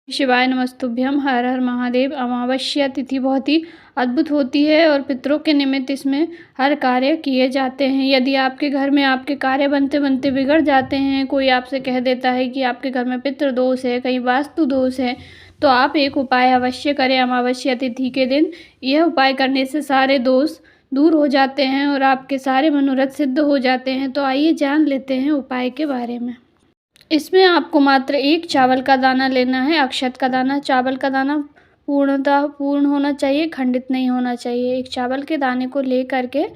शिवाय नमस्तुभ्यम। हर हर महादेव। अमावस्या तिथि बहुत ही अद्भुत होती है और पितरों के निमित्त इसमें हर कार्य किए जाते हैं। यदि आपके घर में आपके कार्य बनते बनते बिगड़ जाते हैं, कोई आपसे कह देता है कि आपके घर में पितृ दोष है, कहीं वास्तु दोष है, तो आप एक उपाय अवश्य करें अमावस्या तिथि के दिन। यह उपाय करने से सारे दोष दूर हो जाते हैं और आपके सारे मनोरथ सिद्ध हो जाते हैं। तो आइए जान लेते हैं उपाय के बारे में। इसमें आपको मात्र एक चावल का दाना लेना है, अक्षत का दाना। चावल का दाना पूर्णतः पूर्ण होना चाहिए, खंडित नहीं होना चाहिए। एक चावल के दाने को ले करके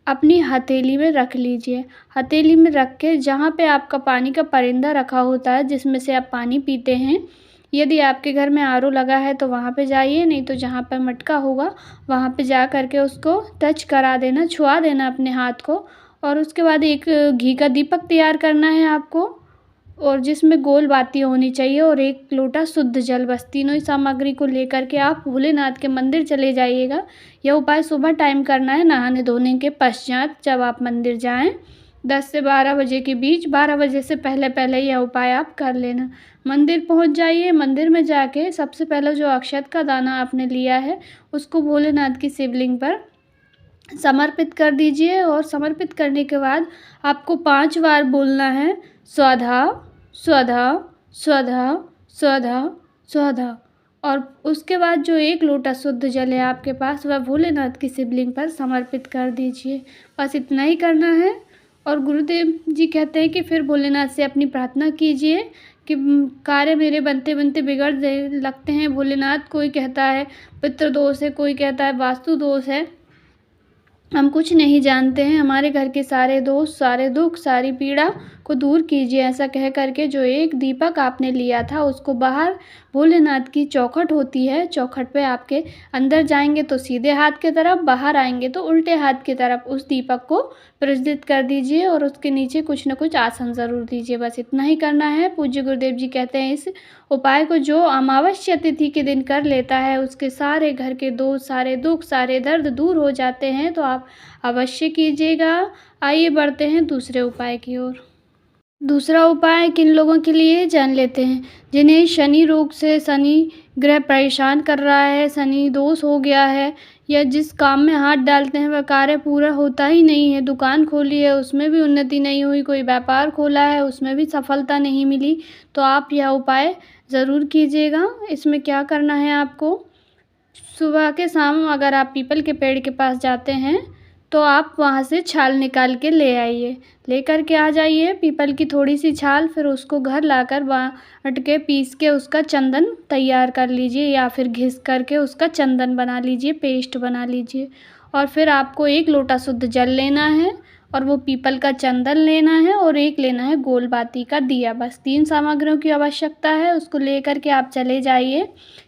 अपनी हथेली में रख लीजिए। हथेली में रख के जहाँ पे आपका पानी का परिंदा रखा होता है, जिसमें से आप पानी पीते हैं, यदि आपके घर में आरओ लगा है तो वहाँ पे जाइए, नहीं तो जहाँ पर मटका होगा वहाँ पे जा करके उसको टच करा देना, छुआ देना अपने हाथ को। और उसके बाद एक घी का दीपक तैयार करना है आपको, और जिसमें गोल बाती होनी चाहिए, और एक लोटा शुद्ध जल। बस तीनों ही सामग्री को लेकर के आप भोलेनाथ के मंदिर चले जाइएगा। यह उपाय सुबह टाइम करना है, नहाने धोने के पश्चात। जब आप मंदिर जाएं 10 से 12 बजे के बीच, 12 बजे से पहले पहले यह उपाय आप कर लेना। मंदिर पहुंच जाइए। मंदिर में जाके सबसे पहले जो अक्षत का दाना आपने लिया है उसको भोलेनाथ की शिवलिंग पर समर्पित कर दीजिए। और समर्पित करने के बाद आपको 5 बार बोलना है, स्वधा स्वधा स्वधा स्वधा स्वधा। और उसके बाद जो एक लोटा शुद्ध जल है आपके पास, वह भोलेनाथ की शिवलिंग पर समर्पित कर दीजिए। बस इतना ही करना है। और गुरुदेव जी कहते हैं कि फिर भोलेनाथ से अपनी प्रार्थना कीजिए कि कार्य मेरे बनते बनते बिगड़ लगते हैं भोलेनाथ। कोई कहता है पितृ दोष है, कोई कहता है वास्तु दोष है, हम कुछ नहीं जानते हैं। हमारे घर के सारे दोष, सारे दुख, सारी पीड़ा को दूर कीजिए। ऐसा कह करके जो एक दीपक आपने लिया था उसको बाहर भोलेनाथ की चौखट होती है, चौखट पे आपके अंदर जाएंगे तो सीधे हाथ की तरफ, बाहर आएंगे तो उल्टे हाथ की तरफ उस दीपक को प्रज्वलित कर दीजिए। और उसके नीचे कुछ न कुछ आसन ज़रूर दीजिए। बस इतना ही करना है। पूज्य गुरुदेव जी कहते हैं इस उपाय को जो अमावस्या तिथि के दिन कर लेता है उसके सारे घर के दोष, सारे दुख, सारे दर्द दूर हो जाते हैं। तो आप अवश्य कीजिएगा। आइए बढ़ते हैं दूसरे उपाय की ओर। दूसरा उपाय किन लोगों के लिए जान लेते हैं, जिन्हें शनि रोग से शनि ग्रह परेशान कर रहा है, शनि दोष हो गया है, या जिस काम में हाथ डालते हैं वह कार्य पूरा होता ही नहीं है। दुकान खोली है उसमें भी उन्नति नहीं हुई, कोई व्यापार खोला है उसमें भी सफलता नहीं मिली, तो आप यह उपाय ज़रूर कीजिएगा। इसमें क्या करना है आपको, सुबह के शाम अगर आप पीपल के पेड़ के पास जाते हैं तो आप वहाँ से छाल निकाल के ले आइए, लेकर के आ जाइए पीपल की थोड़ी सी छाल। फिर उसको घर लाकर बाँट के पीस के उसका चंदन तैयार कर लीजिए, या फिर घिस करके उसका चंदन बना लीजिए, पेस्ट बना लीजिए। और फिर आपको एक लोटा शुद्ध जल लेना है, और वो पीपल का चंदन लेना है, और एक लेना है गोल बाती का दिया। बस 3 सामग्रियों की आवश्यकता है। उसको लेकर के आप चले जाइए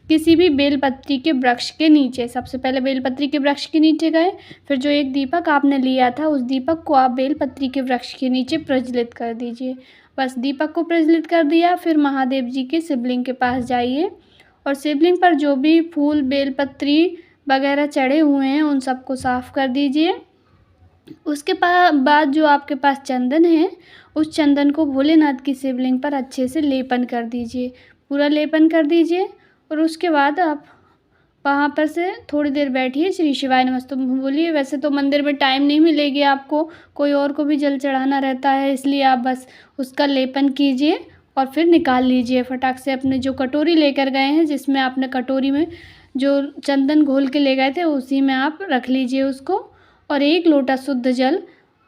किसी भी बेलपत्री के वृक्ष के नीचे। सबसे पहले बेलपत्री के वृक्ष के नीचे गए, फिर जो एक दीपक आपने लिया था उस दीपक को आप बेलपत्री के वृक्ष के नीचे प्रज्वलित कर दीजिए। बस दीपक को प्रज्वलित कर दिया, फिर महादेव जी के शिवलिंग के पास जाइए, और शिवलिंग पर जो भी फूल, बेलपत्री वगैरह चढ़े हुए हैं उन सबको साफ़ कर दीजिए। उसके बाद जो आपके पास चंदन है उस चंदन को भोलेनाथ की शिवलिंग पर अच्छे से लेपन कर दीजिए, पूरा लेपन कर दीजिए। और उसके बाद आप वहाँ पर से थोड़ी देर बैठिए, श्री शिवाय नमस्तु बोलिए। वैसे तो मंदिर में टाइम नहीं मिलेगी आपको, कोई और को भी जल चढ़ाना रहता है, इसलिए आप बस उसका लेपन कीजिए और फिर निकाल लीजिए फटाक से। अपने जो कटोरी लेकर गए हैं, जिसमें आपने कटोरी में जो चंदन घोल के ले गए थे उसी में आप रख लीजिए उसको। और एक लोटा शुद्ध जल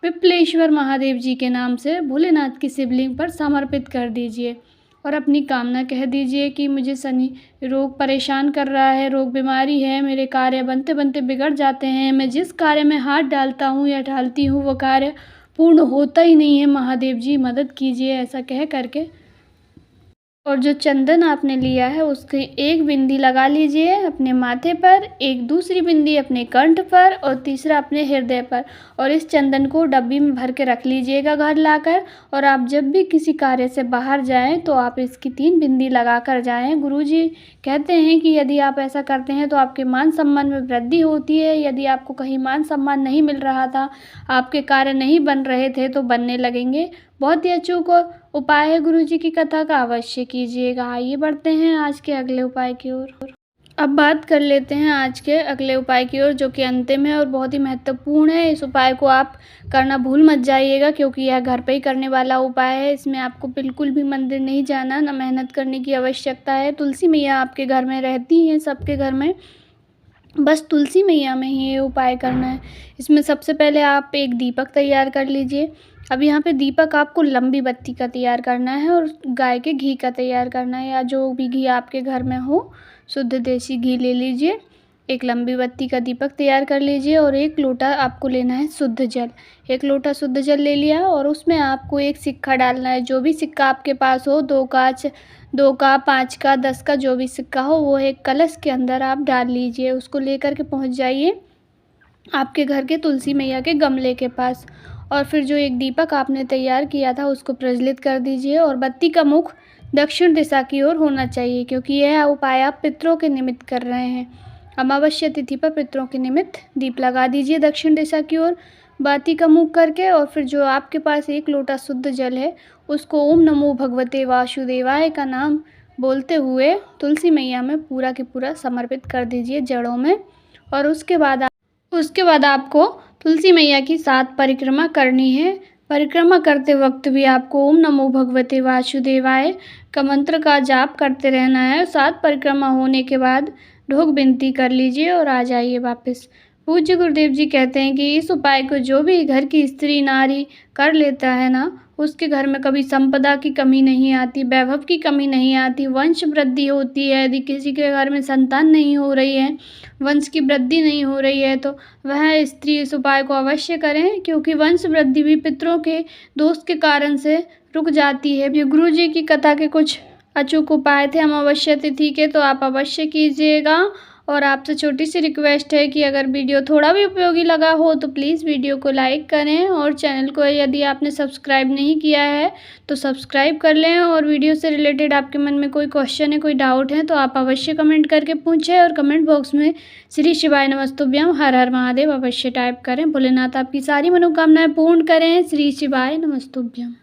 पिपलेश्वर महादेव जी के नाम से भोलेनाथ की शिवलिंग पर समर्पित कर दीजिए, और अपनी कामना कह दीजिए कि मुझे शनि रोग परेशान कर रहा है, रोग बीमारी है, मेरे कार्य बनते बनते बिगड़ जाते हैं, मैं जिस कार्य में हाथ डालता हूँ या डालती हूँ वो कार्य पूर्ण होता ही नहीं है, महादेव जी मदद कीजिए, ऐसा कह करके। और जो चंदन आपने लिया है उसकी एक बिंदी लगा लीजिए अपने माथे पर, एक दूसरी बिंदी अपने कंठ पर, और तीसरा अपने हृदय पर। और इस चंदन को डब्बी में भर के रख लीजिएगा घर लाकर। और आप जब भी किसी कार्य से बाहर जाएं तो आप इसकी 3 बिंदी लगा कर जाएं। गुरुजी कहते हैं कि यदि आप ऐसा करते हैं तो आपके मान सम्मान में वृद्धि होती है। यदि आपको कहीं मान सम्मान नहीं मिल रहा था, आपके कार्य नहीं बन रहे थे, तो बनने लगेंगे। बहुत ही अचूक उपाय है गुरुजी की कथा का, अवश्य कीजिएगा। आइए बढ़ते हैं आज के अगले उपाय की ओर। अब बात कर लेते हैं आज के अगले उपाय की ओर, जो कि अंतिम है और बहुत ही महत्वपूर्ण है। इस उपाय को आप करना भूल मत जाइएगा, क्योंकि यह घर पे ही करने वाला उपाय है। इसमें आपको बिल्कुल भी मंदिर नहीं जाना, ना मेहनत करने की आवश्यकता है। तुलसी मैया आपके घर में रहती हैं, सबके घर में, बस तुलसी मैया में ही ये उपाय करना है। इसमें सबसे पहले आप एक दीपक तैयार कर लीजिए। अब यहाँ पे दीपक आपको लंबी बत्ती का तैयार करना है और गाय के घी का तैयार करना है, या जो भी घी आपके घर में हो, शुद्ध देसी घी ले लीजिए। एक लंबी बत्ती का दीपक तैयार कर लीजिए और 1 लोटा आपको लेना है शुद्ध जल। 1 लोटा शुद्ध जल ले लिया और उसमें आपको एक सिक्का डालना है। जो भी सिक्का आपके पास हो, 2 का, 5 का, 10 का, जो भी सिक्का हो, वो एक कलश के अंदर आप डाल लीजिए। उसको लेकर के पहुंच जाइए आपके घर के तुलसी मैया के गमले के पास, और फिर जो एक दीपक आपने तैयार किया था उसको प्रज्वलित कर दीजिए। और बत्ती का मुख दक्षिण दिशा की ओर होना चाहिए, क्योंकि यह उपाय आप पितरों के निमित्त कर रहे हैं। अमावस्या तिथि पर पितरों के निमित्त दीप लगा दीजिए दक्षिण दिशा की ओर बाती का मुख करके। और फिर जो आपके पास 1 लोटा शुद्ध जल है, उसको ओम नमो भगवते वासुदेवाय का नाम बोलते हुए तुलसी मैया में पूरा के पूरा समर्पित कर दीजिए जड़ों में। और उसके बाद आपको तुलसी मैया की 7 परिक्रमा करनी है। परिक्रमा करते वक्त भी आपको ओम नमो भगवते वासुदेवाय का मंत्र का जाप करते रहना है। 7 परिक्रमा होने के बाद ढोक विनती कर लीजिए और आ जाइए वापस। पूज्य गुरुदेव जी कहते हैं कि इस उपाय को जो भी घर की स्त्री नारी कर लेता है ना, उसके घर में कभी संपदा की कमी नहीं आती, वैभव की कमी नहीं आती, वंश वृद्धि होती है। यदि किसी के घर में संतान नहीं हो रही है, वंश की वृद्धि नहीं हो रही है, तो वह स्त्री इस उपाय को अवश्य करें, क्योंकि वंश वृद्धि भी पितरों के दोष के कारण से रुक जाती है। ये गुरु जी की कथा के कुछ अचूक उपाय थे अमावस्या तिथि के, तो आप अवश्य कीजिएगा। और आपसे छोटी सी रिक्वेस्ट है कि अगर वीडियो थोड़ा भी उपयोगी लगा हो तो प्लीज़ वीडियो को लाइक करें, और चैनल को यदि आपने सब्सक्राइब नहीं किया है तो सब्सक्राइब कर लें। और वीडियो से रिलेटेड आपके मन में कोई क्वेश्चन है, कोई डाउट है, तो आप अवश्य कमेंट करके पूछें, और कमेंट बॉक्स में श्री शिवाय नमस्तुभ्यम हर हर महादेव अवश्य टाइप करें। भोलेनाथ आपकी सारी मनोकामनाएं पूर्ण करें। श्री शिवाय नमस्तुभ्यम।